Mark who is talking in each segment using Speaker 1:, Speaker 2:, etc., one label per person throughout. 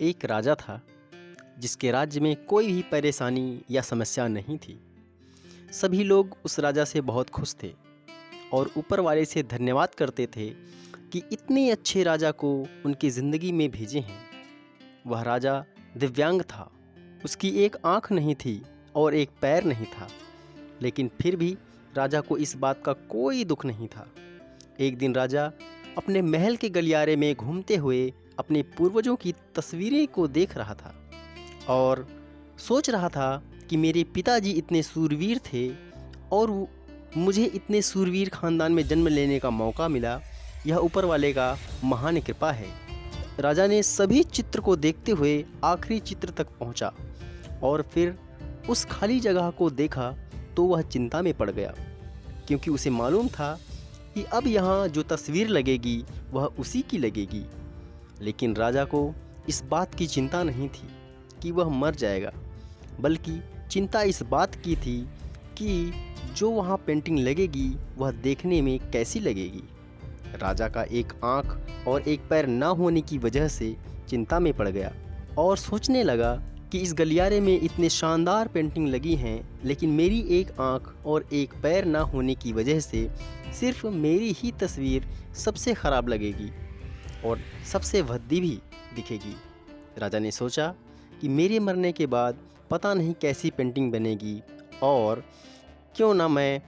Speaker 1: एक राजा था जिसके राज्य में कोई भी परेशानी या समस्या नहीं थी। सभी लोग उस राजा से बहुत खुश थे और ऊपर वाले से धन्यवाद करते थे कि इतने अच्छे राजा को उनकी ज़िंदगी में भेजे हैं। वह राजा दिव्यांग था, उसकी एक आँख नहीं थी और एक पैर नहीं था, लेकिन फिर भी राजा को इस बात का कोई दुख नहीं था। एक दिन राजा अपने महल के गलियारे में घूमते हुए अपने पूर्वजों की तस्वीरें को देख रहा था और सोच रहा था कि मेरे पिताजी इतने सूरवीर थे और मुझे इतने सूरवीर खानदान में जन्म लेने का मौका मिला। यह ऊपर वाले का महान कृपा है। राजा ने सभी चित्र को देखते हुए आखिरी चित्र तक पहुंचा और फिर उस खाली जगह को देखा तो वह चिंता में पड़ गया, क्योंकि उसे मालूम था कि अब यहाँ जो तस्वीर लगेगी वह उसी की लगेगी। लेकिन राजा को इस बात की चिंता नहीं थी कि वह मर जाएगा, बल्कि चिंता इस बात की थी कि जो वहाँ पेंटिंग लगेगी वह देखने में कैसी लगेगी। राजा का एक आँख और एक पैर ना होने की वजह से चिंता में पड़ गया और सोचने लगा कि इस गलियारे में इतने शानदार पेंटिंग लगी हैं, लेकिन मेरी एक आँख और एक पैर ना होने की वजह से सिर्फ मेरी ही तस्वीर सबसे ख़राब लगेगी और सबसे भद्दी भी दिखेगी। राजा ने सोचा कि मेरे मरने के बाद पता नहीं कैसी पेंटिंग बनेगी और क्यों ना मैं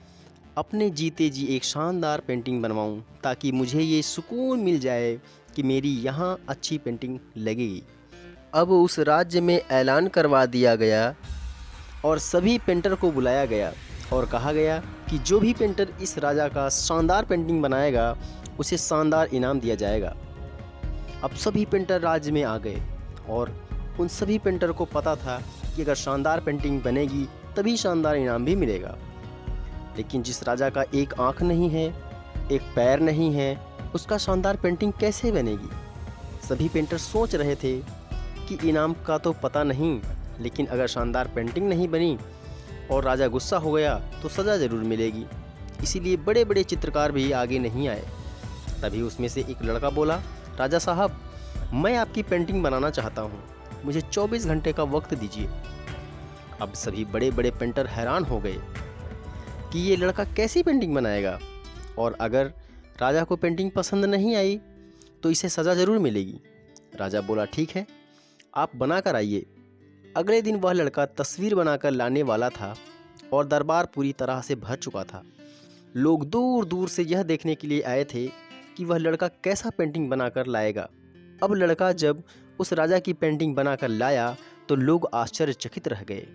Speaker 1: अपने जीते जी एक शानदार पेंटिंग बनवाऊं, ताकि मुझे ये सुकून मिल जाए कि मेरी यहाँ अच्छी पेंटिंग लगेगी। अब उस राज्य में ऐलान करवा दिया गया और सभी पेंटर को बुलाया गया और कहा गया कि जो भी पेंटर इस राजा का शानदार पेंटिंग बनाएगा उसे शानदार इनाम दिया जाएगा। अब सभी पेंटर राज्य में आ गए और उन सभी पेंटर को पता था कि अगर शानदार पेंटिंग बनेगी तभी शानदार इनाम भी मिलेगा। लेकिन जिस राजा का एक आँख नहीं है, एक पैर नहीं है, उसका शानदार पेंटिंग कैसे बनेगी? सभी पेंटर सोच रहे थे कि इनाम का तो पता नहीं, लेकिन अगर शानदार पेंटिंग नहीं बनी और राजा गुस्सा हो गया तो सज़ा ज़रूर मिलेगी। इसीलिए बड़े बड़े चित्रकार भी आगे नहीं आए। तभी उसमें से एक लड़का बोला, राजा साहब, मैं आपकी पेंटिंग बनाना चाहता हूँ, मुझे 24 घंटे का वक्त दीजिए। अब सभी बड़े बड़े पेंटर हैरान हो गए कि ये लड़का कैसी पेंटिंग बनाएगा, और अगर राजा को पेंटिंग पसंद नहीं आई तो इसे सज़ा ज़रूर मिलेगी। राजा बोला, ठीक है, आप बना कर आइए। अगले दिन वह लड़का तस्वीर बनाकर लाने वाला था और दरबार पूरी तरह से भर चुका था। लोग दूर दूर से यह देखने के लिए आए थे कि वह लड़का कैसा पेंटिंग बनाकर लाएगा। अब लड़का जब उस राजा की पेंटिंग बनाकर लाया तो लोग आश्चर्यचकित रह गए।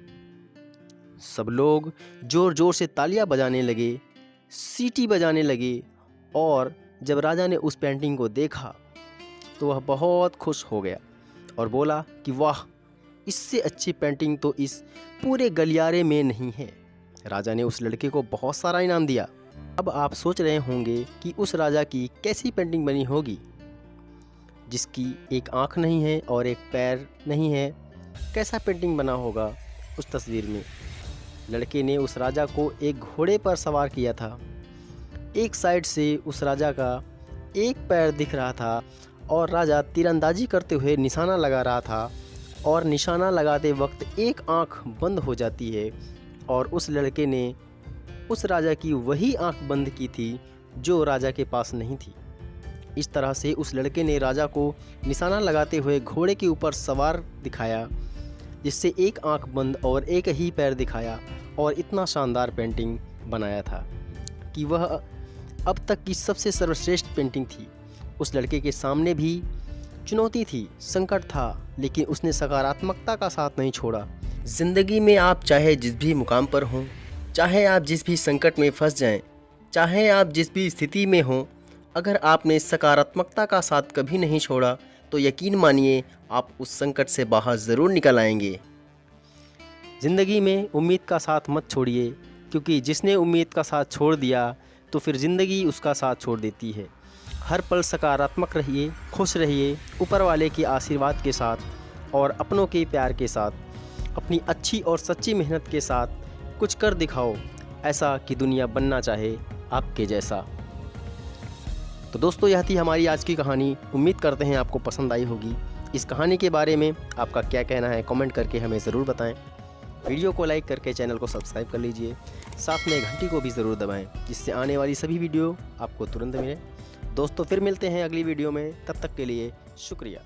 Speaker 1: सब लोग ज़ोर ज़ोर से तालियां बजाने लगे, सीटी बजाने लगे, और जब राजा ने उस पेंटिंग को देखा तो वह बहुत खुश हो गया और बोला कि वाह, इससे अच्छी पेंटिंग तो इस पूरे गलियारे में नहीं है। राजा ने उस लड़के को बहुत सारा इनाम दिया। अब आप सोच रहे होंगे कि उस राजा की कैसी पेंटिंग बनी होगी, जिसकी एक आँख नहीं है और एक पैर नहीं है। कैसा पेंटिंग बना होगा उस तस्वीर में? लड़के ने उस राजा को एक घोड़े पर सवार किया था। एक साइड से उस राजा का एक पैर दिख रहा था और राजा तीरंदाजी करते हुए निशाना लगा रहा था, और निशाना लगाते वक्त एक आँख बंद हो जाती है और उस लड़के ने उस राजा की वही आँख बंद की थी जो राजा के पास नहीं थी। इस तरह से उस लड़के ने राजा को निशाना लगाते हुए घोड़े के ऊपर सवार दिखाया, जिससे एक आँख बंद और एक ही पैर दिखाया, और इतना शानदार पेंटिंग बनाया था कि वह अब तक की सबसे सर्वश्रेष्ठ पेंटिंग थी। उस लड़के के सामने भी चुनौती थी, संकट था, लेकिन उसने सकारात्मकता का साथ नहीं छोड़ा। ज़िंदगी में आप चाहे जिस भी मुकाम पर हों, चाहे आप जिस भी संकट में फंस जाएं, चाहे आप जिस भी स्थिति में हों, अगर आपने सकारात्मकता का साथ कभी नहीं छोड़ा तो यकीन मानिए आप उस संकट से बाहर ज़रूर निकल आएंगे। ज़िंदगी में उम्मीद का साथ मत छोड़िए, क्योंकि जिसने उम्मीद का साथ छोड़ दिया तो फिर ज़िंदगी उसका साथ छोड़ देती है। हर पल सकारात्मक रहिए, खुश रहिए, ऊपर वाले के आशीर्वाद के साथ और अपनों के प्यार के साथ, अपनी अच्छी और सच्ची मेहनत के साथ कुछ कर दिखाओ, ऐसा कि दुनिया बनना चाहे आपके जैसा। तो दोस्तों, यह थी हमारी आज की कहानी। उम्मीद करते हैं आपको पसंद आई होगी। इस कहानी के बारे में आपका क्या कहना है कमेंट करके हमें ज़रूर बताएं। वीडियो को लाइक करके चैनल को सब्सक्राइब कर लीजिए, साथ में घंटी को भी ज़रूर दबाएं जिससे आने वाली सभी वीडियो आपको तुरंत मिले। दोस्तों फिर मिलते हैं अगली वीडियो में, तब तक के लिए शुक्रिया।